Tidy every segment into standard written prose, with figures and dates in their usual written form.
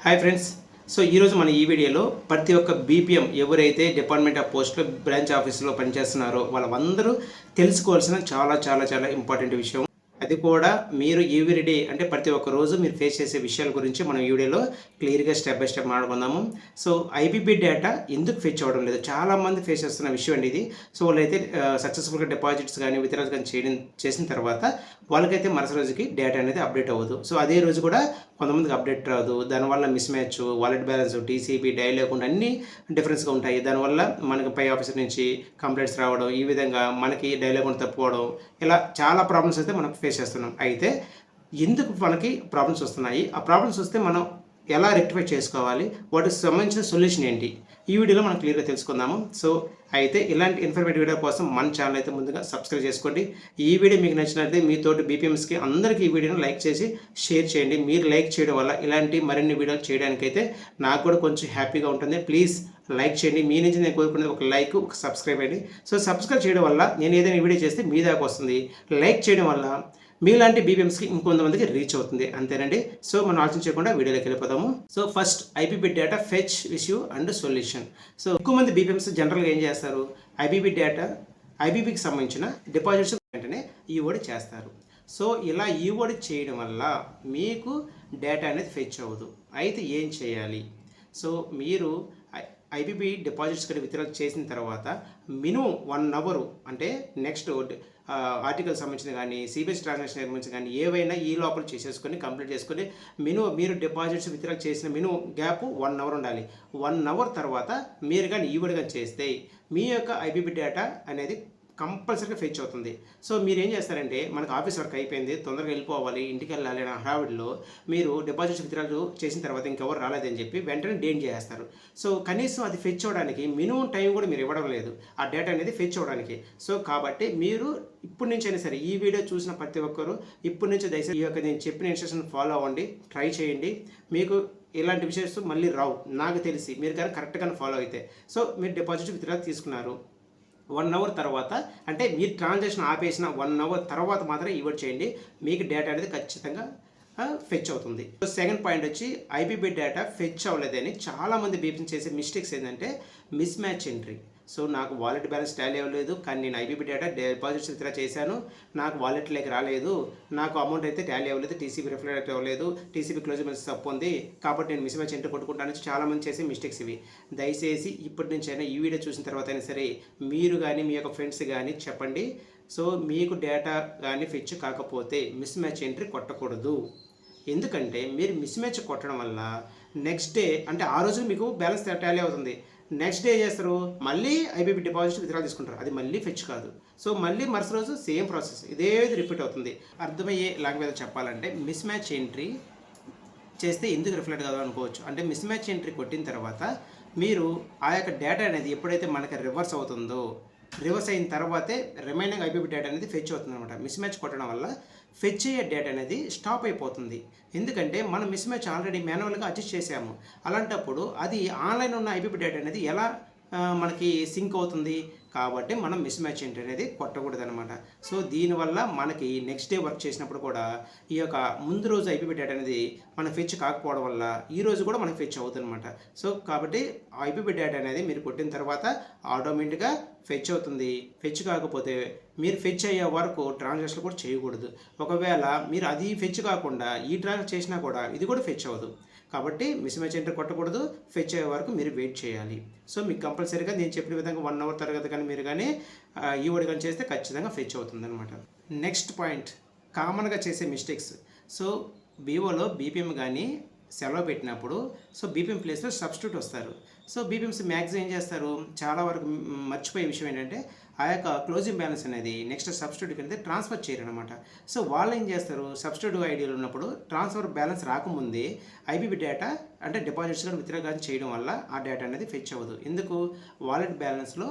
Hi friends. So ఈరోజు మన ఈ వీడియోలో ప్రతి ఒక్క బీపీఎం ఎవరైతే డిపార్ట్మెంట్ ఆఫ్ పోస్ట్లో బ్రాంచ్ ఆఫీస్లో పనిచేస్తున్నారో వాళ్ళందరూ తెలుసుకోవాల్సిన చాలా చాలా చాలా ఇంపార్టెంట్ విషయం. అది కూడా మీరు ఎవ్రీడే అంటే ప్రతి ఒక్క రోజు మీరు ఫేస్ చేసే విషయాల గురించి మనం ఈ వీడియోలో క్లియర్గా స్టెప్ బై స్టెప్ మాట్లాడుకుందాము. సో ఐబీపీ డేటా ఎందుకు ఫెచ్ అవ్వడం లేదు, చాలామంది ఫేస్ చేస్తున్న విషయం అండి ఇది. సో వాళ్ళైతే సక్సెస్ఫుల్గా డిపాజిట్స్ కానీ విత్డ్రాల్స్ కానీ చేసిన తర్వాత వాళ్ళకైతే మరుసటి రోజుకి డేటా అనేది అప్డేట్ అవ్వదు. సో అదే రోజు కూడా కొంతమందికి అప్డేట్ రాదు. దానివల్ల miss match, wallet balance, TCB, daily account అన్నీ డిఫరెన్స్గా ఉంటాయి. దానివల్ల మనకి పై ఆఫీసర్ నుంచి కంప్లైంట్స్ రావడం, ఈ విధంగా మనకి డైలీ అకౌంట్ తప్పుకోవడం, ఇలా చాలా ప్రాబ్లమ్స్ అయితే మనం ఫేస్ చేస్తున్నాం. అయితే ఎందుకు మనకి ప్రాబ్లమ్స్ వస్తున్నాయి, ఆ ప్రాబ్లమ్స్ వస్తే మనం ఎలా రెక్టిఫై చేసుకోవాలి, వాటికి సంబంధించిన సొల్యూషన్ ఏంటి, ఈ వీడియోలో మనం క్లియర్గా తెలుసుకుందాము. సో అయితే ఇలాంటి ఇన్ఫర్మేటివ్ వీడియో కోసం మన ఛానల్ అయితే ముందుగా సబ్స్క్రైబ్ చేసుకోండి. ఈ వీడియో మీకు నచ్చినట్లయితే మీతోటి బీపీఎంస్కి అందరికీ ఈ వీడియోని లైక్ చేసి షేర్ చేయండి. మీరు లైక్ చేయడం వల్ల ఇలాంటి మరిన్ని వీడియోలు చేయడానికైతే నాకు కూడా కొంచెం హ్యాపీగా ఉంటుంది. ప్లీజ్ లైక్ చేయండి. మీ నుంచి నేను కోరుకునేది ఒక లైక్, ఒక సబ్స్క్రైబ్ అండి. సో సబ్స్క్రైబ్ చేయడం వల్ల నేను ఏదైనా వీడియో చేస్తే మీ దాకా వస్తుంది. లైక్ చేయడం వల్ల మీలాంటి బీపీఎంస్కి ఇంకొంతమందికి రీచ్ అవుతుంది. అంతేనండి. సో మనం ఆలోచించకుండా వీడియోలోకి వెళ్ళిపోదాము. So first IBP data fetch, issue and solution. So ఎక్కువ మంది బీపీఎంస్ జనరల్గా ఏం చేస్తారు, ఐబీపీ డేటా, ఐబీపీకి సంబంధించిన డిపాజిట్స్ వెంటనే ఈఓడి చేస్తారు. సో ఇలా ఈఓడి చేయడం వల్ల మీకు డేటా అనేది ఫెచ్ అవ్వదు. అయితే ఏం చేయాలి? సో మీరు ఐబీపీ డిపాజిట్స్ కూడా విత్డ్రా చేసిన తర్వాత మినిమం 1 అవర్ అంటే నెక్స్ట్ ఆర్టికల్ సంబంధించిన కానీ సిబిఎస్ ట్రాన్సాక్షన్ సంబంధించిన కానీ ఏవైనా ఈ లోపల చేసేసుకొని కంప్లీట్ చేసుకొని మినిమం మీరు డిపాజిట్స్ విత్డ్రా చేసిన మినిమం గ్యాప్ 1 అవర్ ఉండాలి. 1 అవర్ తర్వాత మీరు కానీ ఈవిడగా చేస్తే మీ యొక్క ఐబీపీ డేటా అనేది కంపల్సరీగా ఫెచ్ అవుతుంది. సో మీరు ఏం చేస్తారంటే, మనకు ఆఫీస్ వర్క్ అయిపోయింది, తొందరగా వెళ్ళిపోవాలి, ఇంటికి వెళ్ళాలి అనే హడావిడిలో మీరు డిపాజిట్స్ విత్డ్రాలు చేసిన తర్వాత ఇంకెవరు రాలేదని చెప్పి వెంటనే డేట్ చేస్తారు. సో కనీసం అది ఫెచ్ అవ్వడానికి మినిమం టైం కూడా మీరు ఇవ్వడం లేదు, ఆ డేటా అనేది ఫెచ్ అవ్వడానికి. సో కాబట్టి మీరు ఇప్పటి నుంచి అయినా సరే ఈ వీడియో చూసిన ప్రతి ఒక్కరు ఇప్పటి నుంచి దయచేసి ఈ యొక్క నేను చెప్పిన ఇన్స్ట్రక్షన్ ఫాలో అవ్వండి, ట్రై చేయండి. మీకు ఇలాంటి విషయాలు మళ్ళీ రావు నాకు తెలిసి, మీరు కానీ కరెక్ట్గా ఫాలో అయితే. సో మీరు డిపాజిట్ విత్డ్రా తీసుకున్నారు, 1 అవర్ తర్వాత అంటే మీరు ట్రాన్సాక్షన్ ఆపేసిన 1 అవర్ తర్వాత మాత్రం ఈవెంట్ చేయండి, మీకు డేటా అనేది ఖచ్చితంగా ఫెచ్ అవుతుంది. సో సెకండ్ పాయింట్ వచ్చి ఐబీపీ డేటా ఫెచ్ అవ్వలేదని చాలామంది బీపీఎం చేసే మిస్టేక్స్ ఏంటంటే మిస్ మ్యాచ్ ఎంట్రీ. సో నాకు వాలెట్ బ్యాలెన్స్ టాలీ అవ్వలేదు, కానీ నేను ఐబీపీ డేటా డిపాజిట్స్ విత్డ్రా చేశాను, నాకు వాలెట్లోకి రాలేదు, నాకు అమౌంట్ అయితే టాలీ అవ్వలేదు, టీసీబీ రిఫ్లెక్ట్ అవ్వలేదు, టీసీబీ క్లోజింగ్ మెసేజ్ తప్పు ఉంది, కాబట్టి నేను మిస్ మ్యాచ్ ఎంట్రీ కొట్టుకుంటాను. చాలామంది చేసే మిస్టేక్స్ ఇవి. దయచేసి ఇప్పటి నుంచి అయినా ఈ వీడియో చూసిన తర్వాత అయినా సరే మీరు కానీ మీ యొక్క ఫ్రెండ్స్ కానీ చెప్పండి. సో మీకు డేటా కానీ ఫెచ్ కాకపోతే మిస్ మ్యాచ్ ఎంట్రీ కొట్టకూడదు. ఎందుకంటే మీరు మిస్ మ్యాచ్ కొట్టడం వల్ల నెక్స్ట్ డే అంటే ఆ రోజు మీకు బ్యాలెన్స్ టాలీ అవుతుంది, నెక్స్ట్ డే చేస్తారు, మళ్ళీ ఐబీపీ డిపాజిట్ విత్డ్రా తీసుకుంటారు, అది మళ్ళీ ఫెచ్ కాదు. సో మళ్ళీ మరుసటి రోజు సేమ్ ప్రాసెస్ ఇదే రిపీట్ అవుతుంది. అర్థమయ్యే లాంగ్వేజ్ చెప్పాలంటే మిస్ మ్యాచ్ ఎంట్రీ చేస్తే ఎందుకు రిఫ్లెక్ట్ కాదు అనుకోవచ్చు. అంటే మిస్ మ్యాచ్ ఎంట్రీ కొట్టిన తర్వాత మీరు ఆ యొక్క డేటా అనేది ఎప్పుడైతే మనకి రివర్స్ అవుతుందో, రివర్స్ అయిన తర్వాతే రిమైనింగ్ ఐబీపీ డేటా అనేది ఫెచ్ అవుతుంది అనమాట. మిస్ మ్యాచ్ కొట్టడం వల్ల ఫెచ్ అయ్యే డేటా అనేది స్టాప్ అయిపోతుంది. ఎందుకంటే మనం మిస్ మ్యాచ్ ఆల్రెడీ మాన్యువల్గా అడ్జస్ట్ చేసాము. అలాంటప్పుడు అది ఆన్లైన్ ఉన్న ఐబీపీ డేటా అనేది ఎలా మనకి సింక్ అవుతుంది, కాబట్టి మనం మిస్ మ్యాచ్ ఎంట్రీ అనేది కొట్టకూడదు అనమాట. సో దీనివల్ల మనకి నెక్స్ట్ డే వర్క్ చేసినప్పుడు కూడా ఈ యొక్క ముందు రోజు ఐబీపీ డేటా అనేది మన ఫెచ్ కాకపోవడం వల్ల ఈ రోజు కూడా మనకి ఫెచ్ అవుతుంది అనమాట. సో కాబట్టి ఐబీపీ డేటా అనేది మీరు కొట్టిన తర్వాత ఆటోమేటిక్గా ఫెచ్ అవుతుంది. ఫెచ్ కాకపోతే మీరు ఫెచ్ అయ్యే వరకు ట్రాన్సాక్షన్ కూడా చేయకూడదు. ఒకవేళ మీరు అది ఫెచ్ కాకుండా ఈ ట్రాన్సాక్షన్ చేసినా కూడా ఇది కూడా ఫెచ్ అవ్వదు. కాబట్టి మిస్ మ్యాచ్ ఎంట్రీ కొట్టకూడదు, ఫెచ్ అయ్యే వరకు మీరు వెయిట్ చేయాలి. సో మీకు కంపల్సరీగా నేను చెప్పిన విధంగా 1 అవర్ తర్వాత కానీ మీరు కానీ ఈఓడి కానీ చేస్తే ఖచ్చితంగా ఫెచ్ అవుతుంది అనమాట. నెక్స్ట్ పాయింట్, కామన్గా చేసే మిస్టేక్స్. సో బీఓలో బీపీఎం కానీ సెలవు పెట్టినప్పుడు సో బీపీఎం ప్లేస్లో సబ్స్టిట్యూట్ వస్తారు. సో బీపీఎంస్ మ్యాక్సిమం ఏం చేస్తారు, చాలా వరకు మర్చిపోయే విషయం ఏంటంటే ఆ యొక్క క్లోజింగ్ బ్యాలెన్స్ అనేది నెక్స్ట్ సబ్స్టిట్యూట్కి అయితే ట్రాన్స్ఫర్ చేయరు అనమాట. సో వాళ్ళు ఏం చేస్తారు, సబ్స్టిట్యూట్ ఐడియాలు ఉన్నప్పుడు ట్రాన్స్ఫర్ బ్యాలెన్స్ రాకముందే ఐబీపీ డేటా అంటే డిపాజిట్స్ కానీ విత్డ్రా కానీ చేయడం వల్ల ఆ డేటా అనేది ఫెచ్ అవ్వదు. ఎందుకు, వాలెట్ బ్యాలెన్స్లో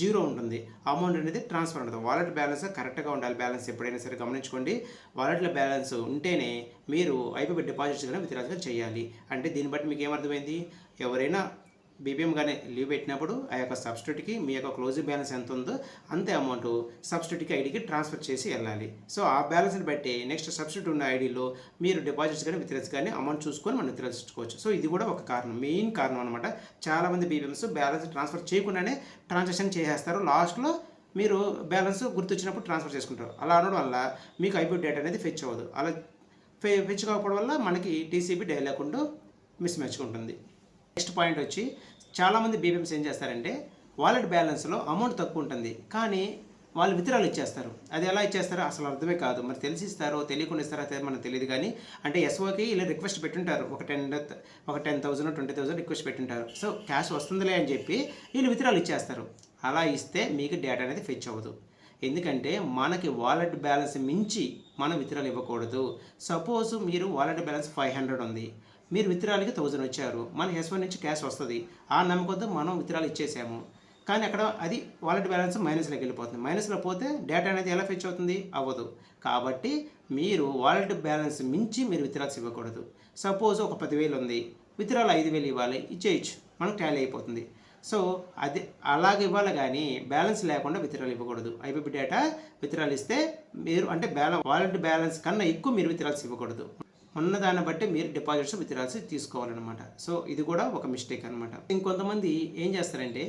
0 ఉంటుంది, అమౌంట్ అనేది ట్రాన్స్ఫర్ ఉంటుంది. వాలెట్ బ్యాలెన్స్ కరెక్ట్గా ఉండాలి. బ్యాలెన్స్ ఎప్పుడైనా సరే గమనించుకోండి, వాలెట్లో బ్యాలెన్స్ ఉంటేనే మీరు ఐబీపీ డిపాజిట్స్ కానీ విత్డ్రా కానీ చేయాలి. అంటే దీన్ని బట్టి మీకు ఏమర్థమైంది, ఎవరైనా బీపీఎం కానీ లీవ్ పెట్టినప్పుడు ఆ యొక్క సబ్స్టిట్యూట్కి మీ యొక్క క్లోజింగ్ బ్యాలెన్స్ ఎంత ఉందో అంతే అమౌంట్ సబ్స్టిట్యూట్కి ఐడికి ట్రాన్స్ఫర్ చేసి వెళ్ళాలి. సో ఆ బ్యాలెన్స్ని బట్టి నెక్స్ట్ సబ్స్టిట్యూట్ ఉన్న ఐడిలో మీరు డిపాజిట్స్ కానీ విత్డ్రాస్ కానీ అమౌంట్ చూసుకొని మనం విత్డ్రాసుకోవచ్చు. సో ఇది కూడా ఒక కారణం, మెయిన్ కారణం అనమాట. చాలామంది బీపీఎంస్ బ్యాలెన్స్ ట్రాన్స్ఫర్ చేయకుండానే ట్రాన్సాక్షన్ చేసేస్తారు. లాస్ట్లో మీరు బ్యాలెన్స్ గుర్తొచ్చినప్పుడు ట్రాన్స్ఫర్ చేసుకుంటారు. అలా అనడం వల్ల మీకు ఐపీ డేటా అనేది ఫెచ్ అవ్వదు. అలా ఫెచ్ కాకపోవడం వల్ల మనకి టీసీబీ డైలీ అకౌంట్ మిస్ మ్యాచ్గా ఉంటుంది. నెక్స్ట్ పాయింట్ వచ్చి చాలామంది బీపీఎంస్ ఏం చేస్తారంటే వాలెట్ బ్యాలెన్స్లో అమౌంట్ తక్కువ ఉంటుంది కానీ వాళ్ళు విత్డ్రాలు ఇచ్చేస్తారు. అది ఎలా ఇచ్చేస్తారో అసలు అర్థమే కాదు. మరి తెలిసి ఇస్తారో తెలియకుండా ఇస్తారో అయితే మనకు తెలియదు. కానీ అంటే ఎస్ఓకి ఇలా రిక్వెస్ట్ పెట్టుంటారు, ఒక 10,000 20,000 రిక్వెస్ట్ పెట్టుంటారు. సో క్యాష్ వస్తుందిలే అని చెప్పి వీళ్ళు విత్డ్రాలు ఇచ్చేస్తారు. అలా ఇస్తే మీకు డేటా అనేది ఫెచ్ అవ్వదు. ఎందుకంటే మనకి వాలెట్ బ్యాలెన్స్ మించి మనం విత్డ్రాలు ఇవ్వకూడదు. సపోజ్ మీరు వాలెట్ బ్యాలెన్స్ 500 ఉంది, మీరు విత్డ్రాల్కి 1000 వచ్చారు, మన ఎస్1 నుంచి క్యాష్ వస్తుంది. ఆ నమ్మకంతో మనం విత్డ్రాలు ఇచ్చేసాము. కానీ అక్కడ అది వాలెట్ బ్యాలెన్స్ మైనస్లోకి వెళ్ళిపోతుంది. మైనస్లో పోతే డేటా అనేది ఎలా ఫెచ్ అవుతుంది? అవ్వదు. కాబట్టి మీరు వాలెట్ బ్యాలెన్స్ మించి మీరు విత్డ్రాల్స్ ఇవ్వకూడదు. సపోజ్ ఒక 10,000 ఉంది, విత్డ్రాల్ 5,000 ఇవ్వాలి, ఇచ్చేయచ్చు, మనకు టాలీ అయిపోతుంది. సో అది అలాగే ఇవ్వాలి కానీ బ్యాలెన్స్ లేకుండా విత్డ్రాల్ ఇవ్వకూడదు. ఐపీపీ డేటా విత్డ్రాల్ ఇస్తే మీరు అంటే వాలెట్ బ్యాలెన్స్ కన్నా ఎక్కువ మీరు విత్డ్రాల్స్ ఇవ్వకూడదు. ఉన్నదాన్ని బట్టి మీరు డిపాజిట్స్ విత్డ్రాల్స్ తీసుకోవాలన్నమాట. సో ఇది కూడా ఒక మిస్టేక్ అనమాట. ఇంకొంతమంది ఏం చేస్తారంటే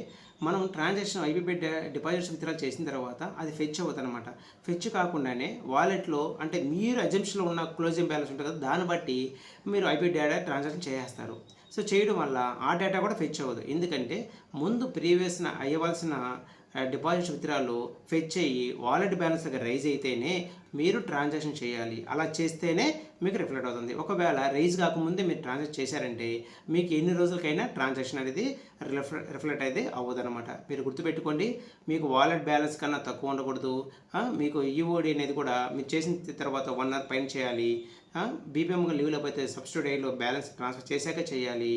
మనం ట్రాన్సాక్షన్ ఐపీపీ డిపాజిట్స్ విత్డ్రాల్ చేసిన తర్వాత అది ఫెచ్ అవుతుంది అనమాట. ఫెచ్ కాకుండానే వాలెట్లో అంటే మీరు అజంప్షన్లో ఉన్న క్లోజింగ్ బ్యాలెన్స్ ఉంటుంది కదా, దాన్ని బట్టి మీరు ఐపీ డేటా ట్రాన్సాక్షన్ చేసేస్తారు. సో చేయడం వల్ల ఆ డేటా కూడా ఫెచ్ అవ్వదు. ఎందుకంటే ముందు ప్రీవియస్ అయ్యవలసిన డిపాజిట్స్ విత్డ్రాలు ఫెచ్ అయ్యి వాలెట్ బ్యాలెన్స్ దగ్గర రైజ్ అయితేనే మీరు ట్రాన్సాక్షన్ చేయాలి. అలా చేస్తేనే మీకు రిఫ్లెక్ట్ అవుతుంది. ఒకవేళ రైజ్ కాకముందే మీరు ట్రాన్సాక్షన్ చేశారంటే మీకు ఎన్ని రోజులకైనా ట్రాన్సాక్షన్ అనేది రిఫ్లెక్ట్ అయితే అవ్వదన్నమాట. మీరు గుర్తుపెట్టుకోండి, మీకు వాలెట్ బ్యాలెన్స్ కన్నా తక్కువ ఉండకూడదు. మీకు ఈఓడి అనేది కూడా మీరు చేసిన తర్వాత 1 hour పైన చేయాలి. బీపీఎంగా లీవ్లో పోతే సబ్స్టిట్యూట్ బ్యాలెన్స్ ట్రాన్స్ఫర్ చేశాక చేయాలి.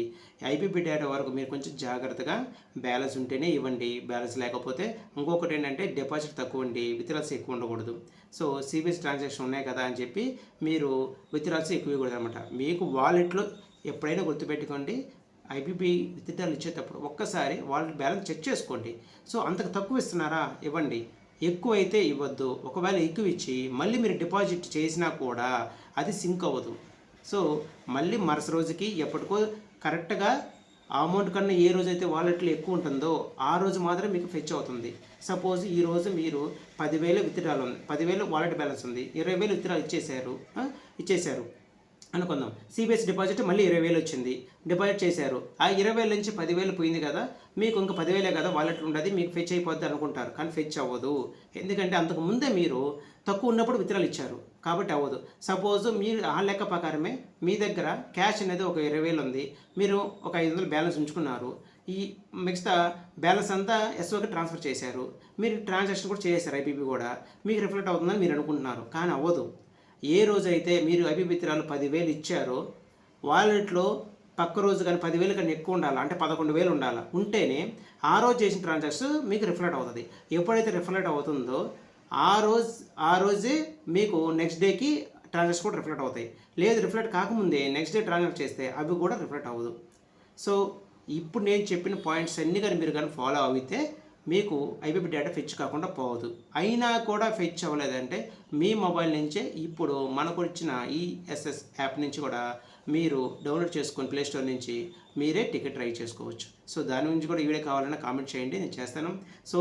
ఐపీపీ డేటా వరకు మీరు కొంచెం జాగ్రత్తగా బ్యాలెన్స్ ఉంటేనే ఇవ్వండి. బ్యాలెన్స్ లేకపోతే ఇంకొకటి ఏంటంటే డిపాజిట్ తక్కువ ఉండి విత్డ్రాల్స్ ఎక్కువ ఉండకూడదు. సో సిబిఎస్ ట్రాన్సాక్షన్ ఉన్నాయి కదా అని చెప్పి మీరు విత్డ్రాల్స్ ఎక్కువ ఇవ్వకూడదు అనమాట. మీకు వాలెట్లో ఎప్పుడైనా గుర్తుపెట్టుకోండి, ఐపీపీ విత్డ్రాల్ ఇచ్చేటప్పుడు ఒక్కసారి వాలెట్ బ్యాలెన్స్ చెక్ చేసుకోండి. సో అంతకు తక్కువ ఇస్తున్నారా ఇవ్వండి, ఎక్కువ అయితే ఇవ్వద్దు. ఒకవేళ ఎక్కువ ఇచ్చి మళ్ళీ మీరు డిపాజిట్ చేసినా కూడా అది సింక్ అవ్వదు. సో మళ్ళీ మరుస రోజుకి ఎప్పటికో కరెక్ట్గా ఆ అమౌంట్ కన్నా ఏ రోజైతే వాలెట్లో ఎక్కువ ఉంటుందో ఆ రోజు మాత్రం మీకు ఫెచ్ అవుతుంది. సపోజ్ ఈరోజు మీరు 10,000 విత్డ్రాల్ ఉంది, 10,000 వాలెట్ బ్యాలెన్స్ ఉంది, 20,000 విత్డ్రాల్ ఇచ్చేశారు అనుకుందాం. సిబిఎస్ డిపాజిట్ మళ్ళీ 20,000 వచ్చింది, డిపాజిట్ చేశారు. ఆ 20,000 నుంచి 10,000 పోయింది కదా, మీకు ఇంకా 10,000 కదా వాలెట్ ఉండదు, మీకు ఫెచ్ అయిపోద్ది అనుకుంటారు. కానీ ఫెచ్ అవ్వదు. ఎందుకంటే అంతకు ముందే మీరు తక్కువ ఉన్నప్పుడు విత్డ్రాల్ ఇచ్చారు కాబట్టి అవ్వదు. సపోజ్ మీరు ఆ లెక్క ప్రకారమే మీ దగ్గర క్యాష్ అనేది ఒక 20,000 ఉంది, మీరు ఒక 500 బ్యాలెన్స్ ఉంచుకున్నారు. ఈ మిగతా బ్యాలెన్స్ అంతా ఎస్ఓకి ట్రాన్స్ఫర్ చేశారు. మీరు ట్రాన్సాక్షన్ కూడా చేశారు, ఐపీపీ కూడా మీకు రిఫ్లెక్ట్ అవుతుందని మీరు అనుకుంటున్నారు. కానీ అవ్వదు. ఏ రోజైతే మీరు ఐపీపీ విత్డ్రాల్ 10,000 ఇచ్చారో వాలెట్లో పక్క రోజు కానీ 10,000 కన్నా ఎక్కువ ఉండాలి, అంటే 11,000 ఉండాలి, ఉంటేనే ఆ రోజు చేసిన ట్రాన్సాక్షన్ మీకు రిఫ్లెక్ట్ అవుతుంది. ఎప్పుడైతే రిఫ్లెక్ట్ అవుతుందో ఆ రోజే మీకు నెక్స్ట్ డేకి ట్రాన్సాక్షన్ కూడా రిఫ్లెక్ట్ అవుతాయి. లేదు రిఫ్లెక్ట్ కాకముందే నెక్స్ట్ డే ట్రాన్సాక్షన్ చేస్తే అవి కూడా రిఫ్లెక్ట్ అవ్వదు. సో ఇప్పుడు నేను చెప్పిన పాయింట్స్ అన్నీ కానీ మీరు కానీ ఫాలో అయితే మీకు ఐపీపీ డేటా ఫెచ్ కాకుండా పోవద్దు. అయినా కూడా ఫెచ్ అవ్వలేదంటే మీ మొబైల్ నుంచే ఇప్పుడు మనకు వచ్చిన ఈఎస్ఎస్ యాప్ నుంచి కూడా మీరు డౌన్లోడ్ చేసుకొని ప్లేస్టోర్ నుంచి మీరే టికెట్ ట్రై చేసుకోవచ్చు. సో దాని గురించి కూడా ఈ వీడియో కావాలన్నా కామెంట్ చేయండి, నేను చేస్తాను. సో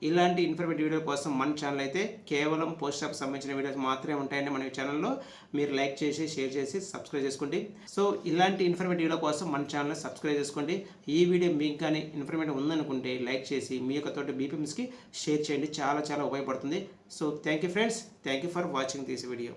ఇలాంటి ఇన్ఫర్మేటివ్ వీడియో కోసం మన ఛానల్ అయితే కేవలం పోస్ట్ ఆఫ్ సంబంధించిన వీడియోస్ మాత్రమే ఉంటాయండి మన ఛానల్లో. మీరు లైక్ చేసి షేర్ చేసి సబ్స్క్రైబ్ చేసుకోండి. సో ఇలాంటి ఇన్ఫర్మేటివ్ వీడియో కోసం మన ఛానల్ సబ్స్క్రైబ్ చేసుకోండి. ఈ వీడియో మీకు కానీ ఇన్ఫర్మేటివ్ ఉందనుకుంటే లైక్ చేసి మీ యొక్క తోటి బీపీఎంస్కి షేర్ చేయండి, చాలా చాలా ఉపయోగపడుతుంది. So thank you friends, thank you for watching this video.